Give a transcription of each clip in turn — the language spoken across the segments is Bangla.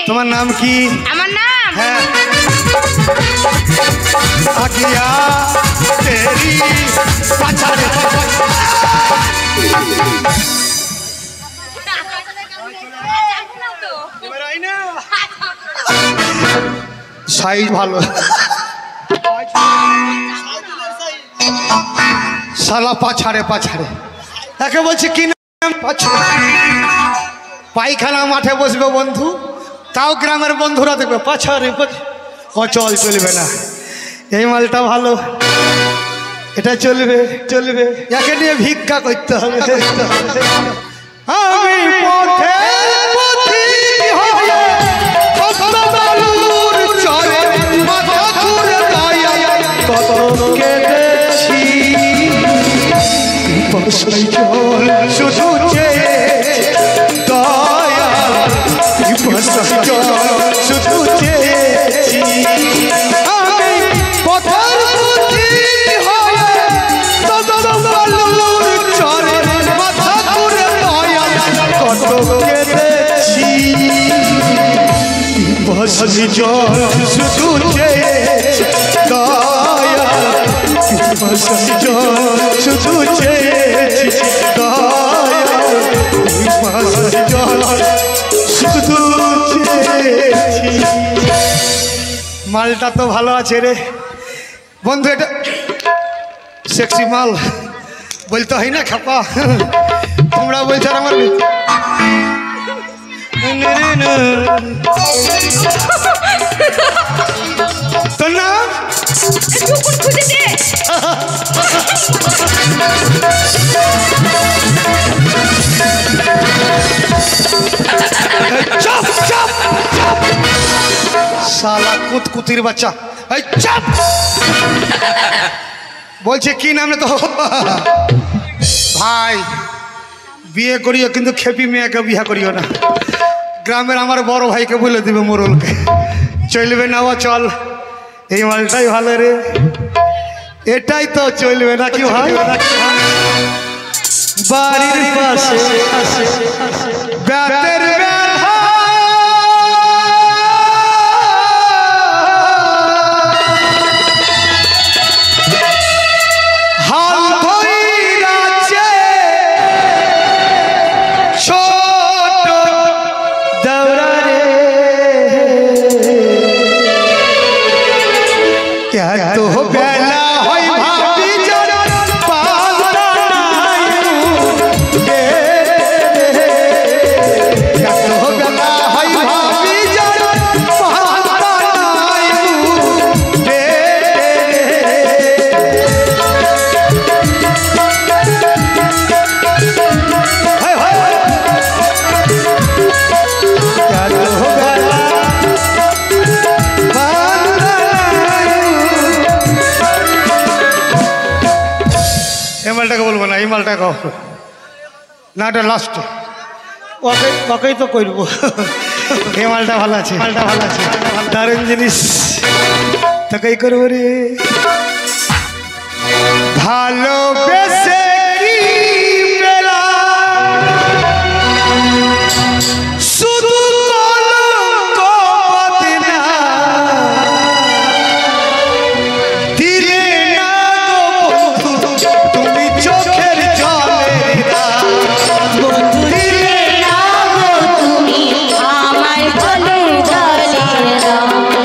তোমার নাম কি? আমার নাম হ্যাঁ আকিয়া তেরি পাছারে সাইজ ভালো শালা পাছাড়ে পাছাড়ে একে বলছি কি নাম? পায়খানা মাঠে বসবে বন্ধু, তাও গ্রামের বন্ধুরা দেখবে পাছাড়ে অচল চলবে না। এই মালটা ভালো, এটা চলবে চলবে, একে নিয়ে ভিক্ষা করতে হবে। আমি পথে পথিক হয়ে বালুর চরে মাথা ঘুরে দাঁড়িয়ে কত কেঁদেছি, বর্ষায় জল শুধু চেয়ে দয়া, বর্ষায় জল শুধু চেয়েছি। আমি পথের পথিক হয়ে বালুর চরে মাথা ঘুরে দয়া কত কেঁদেছি, বর্ষায় জল শুধু চেয়েছি দয়া, বর্ষায় জল শুধু চেয়েছি দয়া, বর্ষায় জল শুধু চেয়েছি। মালটা তো ভালো আছে রে বন্ধু, এটা সেক্সি মাল বলতে হয় না খাপা, তোমরা বলছো আর আমার তো না শালা কুতকুতির বাচ্চা, চাপ বলছে কি নাম তো ভাই, বিয়ে করিও কিন্তু খেপি মেয়েকে বিয়ে করিও না। গ্রামের আমার বড় ভাইকে বলে দিবে মোরলকে, চলবে না ও চল। এই মালটাই ভালো রে, এটাই তো চলবে নাকি ভাই? বাড়ির পাশে ব্যাটের না, এটা লাস্ট ওকেই তো করবো। এই মালটা ভালো আছে, মালটা ভালো আছে, দারুণ জিনিস তোকেই করবো রে। ভালোবেসে কি পেলা শুধু কলঙ্ক বদনা, দিলে না গো বন্ধু তুমি চোখের জলে, দিলে না গো তুমি আমার বলে জলে,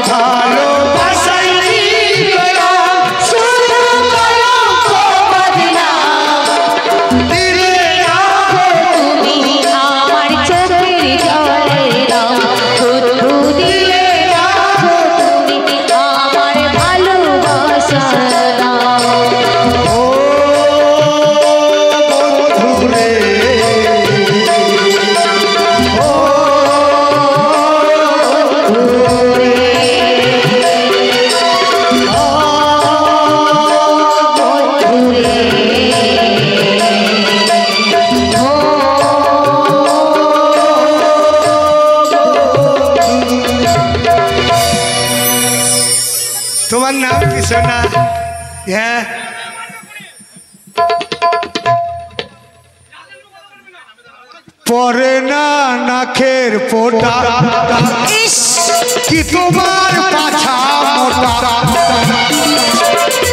ভালোবাসাই কি পেলাম শুধু কলঙ্ক বদনা, দিলে না গো তুমি আমার চোখের জলে, শুধু দিলে না গো তুমি আমার ভালোবাসা দাও। ও বন্ধু রে, তোমার নাম কি সোনা? হ্যাঁ পরে না নাকের পোটা ইস কি তোমার পাছা মোটা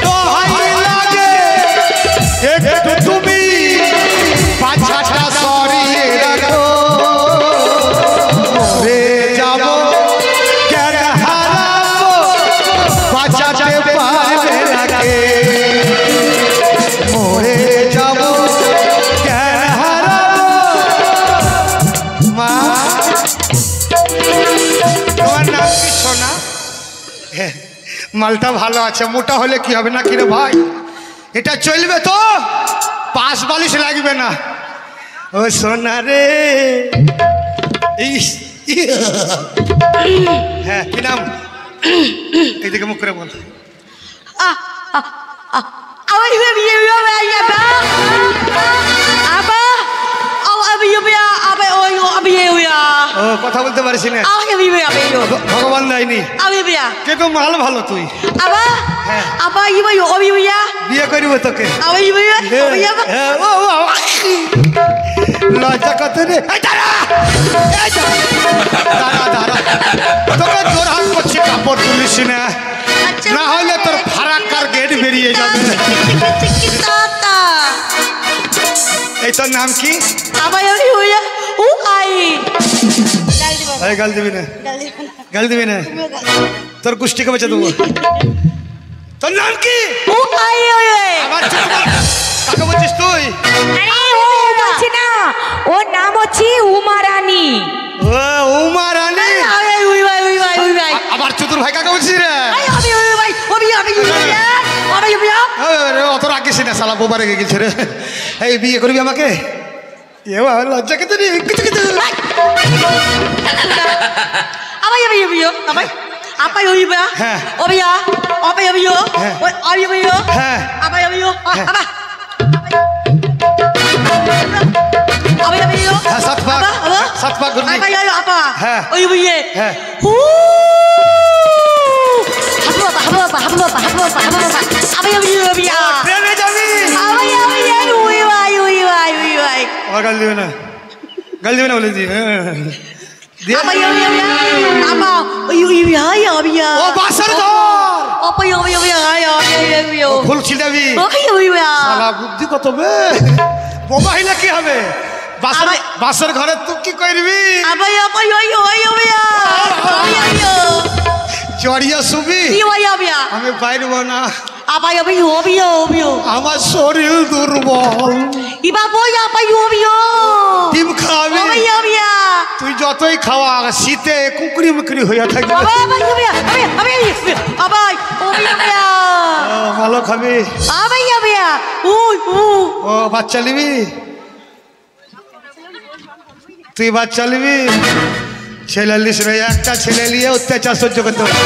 দোহাই লাগে একটু তুমি পাছাটা সরিয়ে রাখো মরে যাব কেন হারাবো বাঁচাতে পারবে লাগে মরে যাব কেন হারাবো মা তোমার নাম কি সোনা হ্যাঁ, মালটা ভালো আছে মোটা হলে কি হবে না কিরে ভাই এটা চলবে তো পাশ বালিশ লাগবে না ও সোনা রে হ্যাঁ কি নাম এইদিকে মুখ করে বল ও কথা বলতে পারিস না ভগবান দেয়নি কে তো মাল ভালো তুই হ্যাঁ বিয়ে করিব তোকে হ্যাঁ, ও, লজ্জা কত রে এই দাঁড়া! এই দাঁড়া, দাঁড়া। তোকে জোরহাট করছি কাপড় তুলিস না না হলে তোর ফারাক্কার গেট বেরিয়ে যাবে এই তোর নাম কি এই গাল দিবি না গাল দিবি না তোর গোষ্ঠীকে বেঁচে দেবো তোর নাম কি আমার ছোট বল। কাকে বলছিস তুই ওর নাম হচ্ছে উমা রানী ও উমা রানী আবার চতুর ভাই কাকে বলছিস রে অত রাখিস না শালা বোবা রেগে গেছে রে এই বিয়ে করবি আমাকে এ বাবা লজ্জা খেতে রে কিছু কিছু হ্যাঁ সাত পাক হ্যাঁ হ্যাঁ ট্রেনে যাবি গাল দিবে না গাল দিবে না বলে দি ও বাসর ঘর ফুল ছিটাবি শালা বুদ্ধি কত বে বোবা হইলে কি হবে বাসর ঘরে তুই কি করবি জড়িয়া শুবি আমি পাইব না আমার শরীর দুর্বল ডিম খাবি তুই যতই খাওয়া শীতে কুকুরি মুকুরি হইয়া থাকবে ভালো খাবি ও বাচ্চা নিবি তুই বাচ্চা নিবি ছেলে লিস রে একটা ছেলে নিয়ে অত্যাচার সহ্য করতে হবে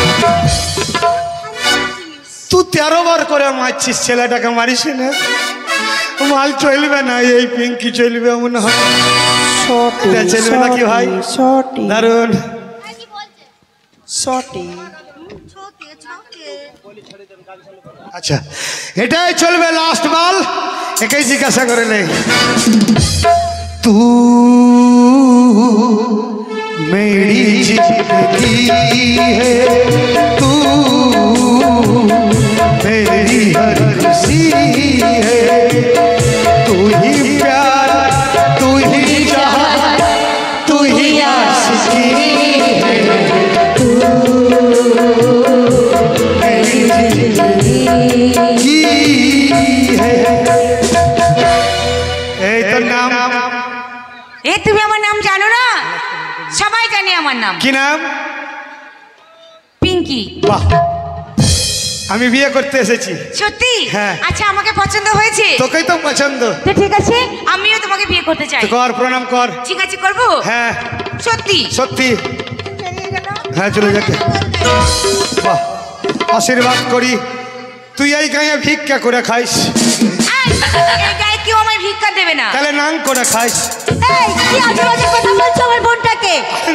তুই 13 বার করে মারছিস ছেলেটাকে মারিস না মাল চলবে না এই পিঙ্কি চলবে মনে হয় চলবে নাকি ভাই দারুন আচ্ছা এটাই চলবে লাস্ট মাল একাই জিজ্ঞাসা করে নেই তু मेरी जिंदगी है तू मेरी हर खुशी है तू ही प्यार तू ही चाहत तू ही आशिकी है तू मेरी जिंदगी है এই তোর নাম তুমি আমার নাম জানো না সবাই জানে আমার নাম কি নাম পিঙ্কি বাহ আমি বিয়ে করতে এসেছি সত্যি হ্যাঁ আচ্ছা আমাকে পছন্দ হয়েছে তোকেই তো পছন্দ তো ঠিক আছে আমিও তোমাকে বিয়ে করতে চাই কর প্রণাম কর ঠিক আছে করব হ্যাঁ সত্যি সত্যি হ্যাঁ চলে যাকে বাহ আশীর্বাদ করি তুই এই গায়ে ভিক্ষা করে খাইস এই গায়ে কেউ আমায় ভিক্ষা দেবে না তাহলে নাম করে খাইস এই কি আজেবাজে কথা বলছো আমার বোনটাকে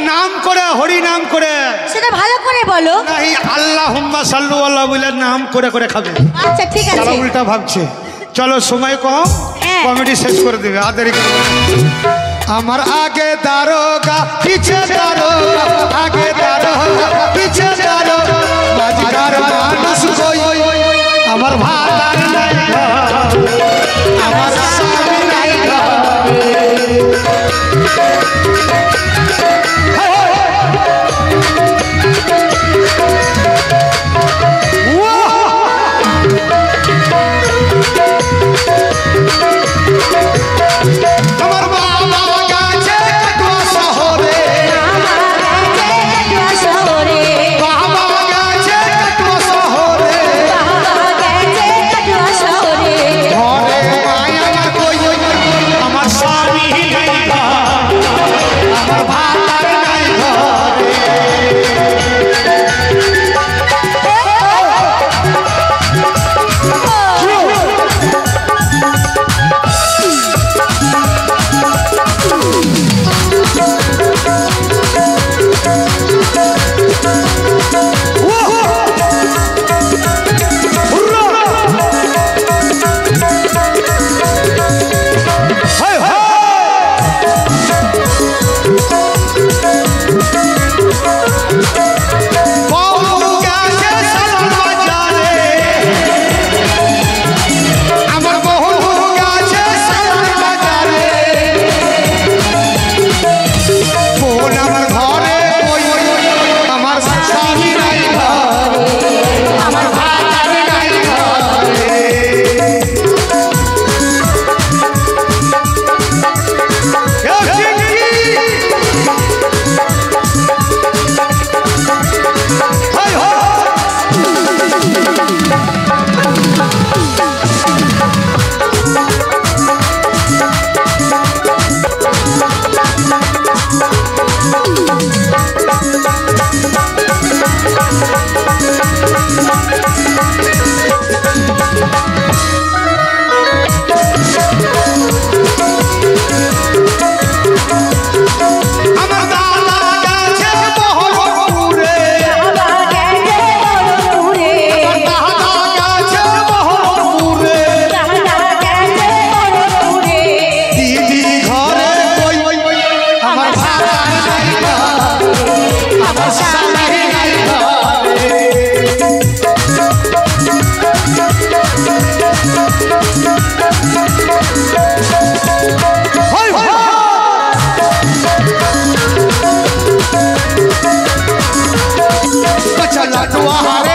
নাম করে হরি নাম করে সেটা ভালো করে বলো নাই আল্লাহুম্মা সাল্লু আল্লাহ বলে নাম করে করে খাবে আচ্ছা ঠিক আছে তারা উল্টা ভাবছে চলো সময় কম কমেডি শেষ করে দেবে আদারি করে আমার আগে দারোগা পিছে দারোগা আগে দারোগা পিছে দারোগা মাঝখার মানুষ কই আমার ভাতার নাই আমার স্বামী নাই चला